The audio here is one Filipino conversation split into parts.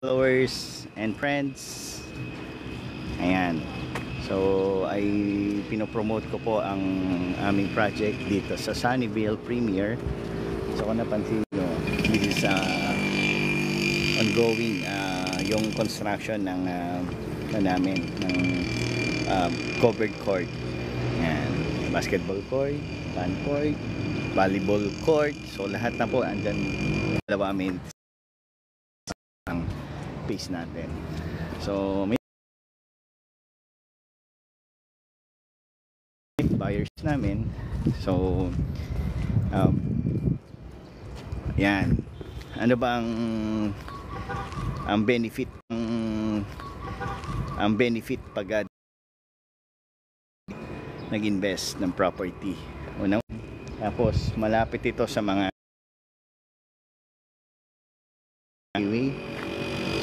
followers and friends. Ayan. So ay pinopromote ko po ang aming project dito sa Sunnyvale Premier. So kung napansin nyo, this is ongoing yung construction ng namin ng covered court. Ayan. Basketball court, fan court, volleyball court. So lahat na po andyan. Dalawa amin ang pace natin. So may buyers namin. So yan, ano ba ang benefit pag nag-invest ng property? Unang, tapos malapit ito sa mga highway.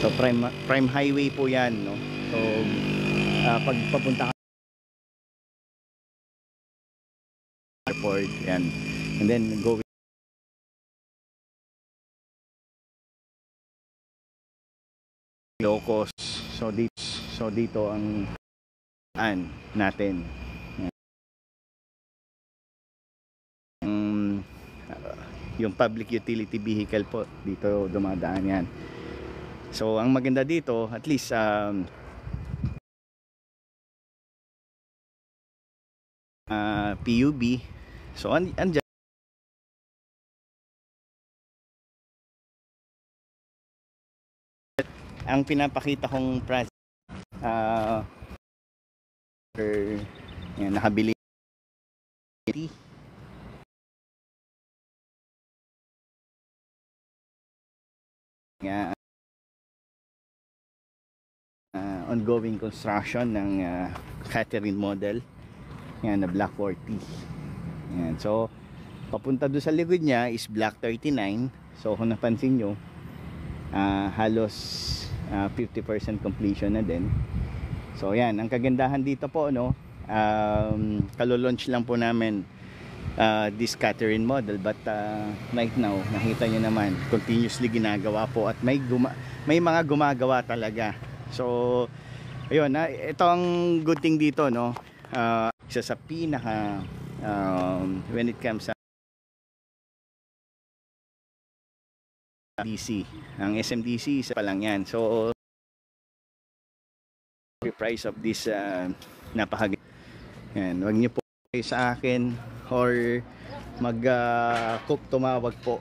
So prime highway po yan, no? So pag papunta ka airport yan, and then go low cost. So dito ang natin yung public utility vehicle po dito dumadaan yan. So ang maganda dito, at least PUB. So andyan ang pinapakita kong project. Yan, nakabili nga ongoing construction ng Catherine model. Yan, na Block 40. Yan, so papunta doon sa likod niya is Block 39. So kung napansin nyo, halos 50% completion na din. So yan, ang kagandahan dito po, no, kalolaunch lang po namin this Catherine model, but right now nakita nyo naman continuously ginagawa po at may mga gumagawa talaga. So ayun, ito ang good thing dito, no, isa sa pinaka when it comes sa DC, ang SMDC isa pa lang yan. So the price of this napakaganda. Yan, wag niyo po sa akin or tumawag po.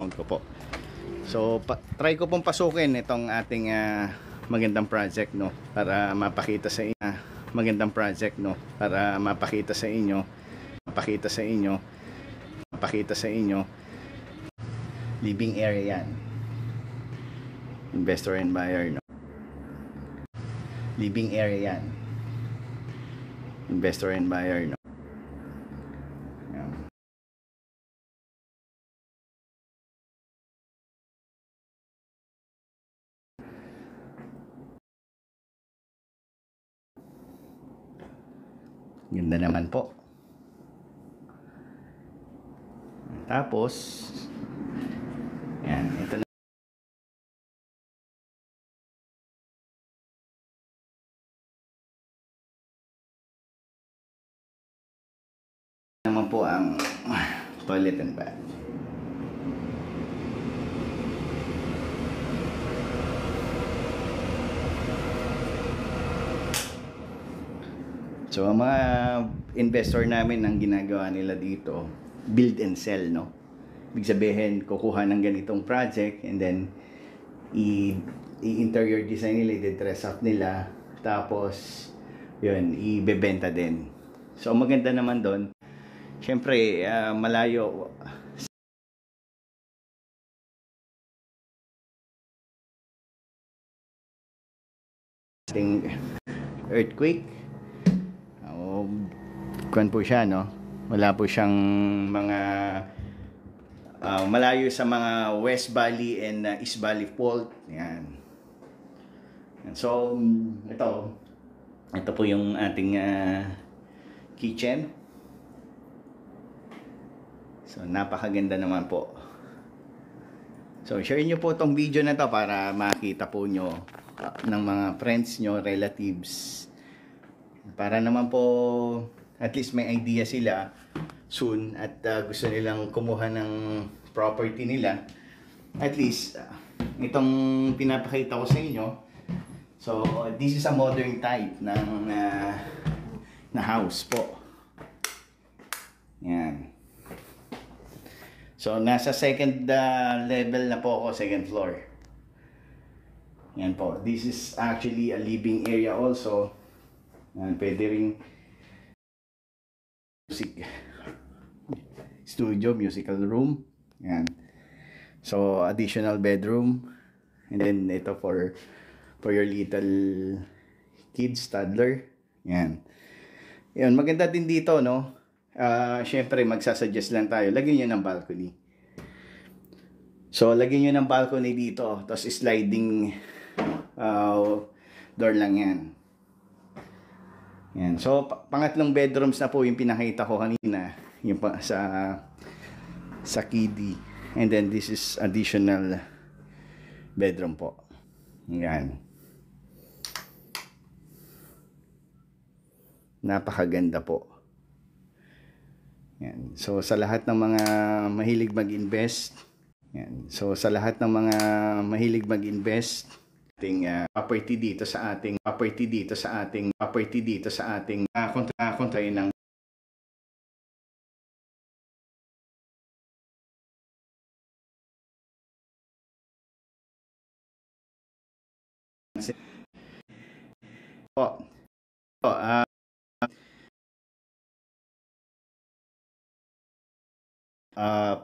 Ko po. So try ko pong pasukin itong ating magandang project, no, para mapakita sa inyo living area yan, investor and buyer, no, living area yan, investor and buyer, no. Ganda naman po. Tapos yan, ito na naman po ang toilet and bath. So ang mga investor namin, ang ginagawa nila dito, build and sell, no? Ibig sabihin, kukuha ng ganitong project and then i-interior design nila, i-dress up nila, tapos yun, ibebenta din. So maganda naman doon, syempre malayo ating earthquake. Kuan po siya, no? Wala po siyang mga malayo sa mga West Valley and East Valley fault. Yan. So ito po yung ating kitchen. So napakaganda naman po. So share nyo po tong video na to para makita po nyo ng mga friends nyo, relatives. Para naman po at least may idea sila soon at gusto nilang kumuha ng property nila. At least itong pinapakita ko sa inyo. So this is a modern type ng na house po. Yan. So nasa second level na po ako, second floor. Yan po. This is actually a living area also. Yan, pwede ring music studio, musical room. Yan. So additional bedroom. And then ito for your little kids, toddler. Yan. Yan, maganda din dito, no? Syempre magsasuggest lang tayo, lagyan nyo ng balcony. So lagyan nyo ng balcony dito, tapos sliding door lang yan. Yan. So pangatlong bedrooms na po yung pinakita ko kanina, yung sa kiddie. And then this is additional bedroom po. Yan. Napakaganda po. Yan. So sa lahat ng mga mahilig mag-invest, yan. So sa lahat ng mga mahilig mag-invest, ating property dito sa ating kontra ng po.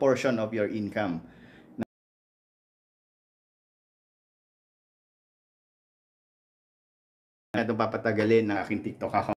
Portion of your income. Ito papatagalin ng aking TikTok account.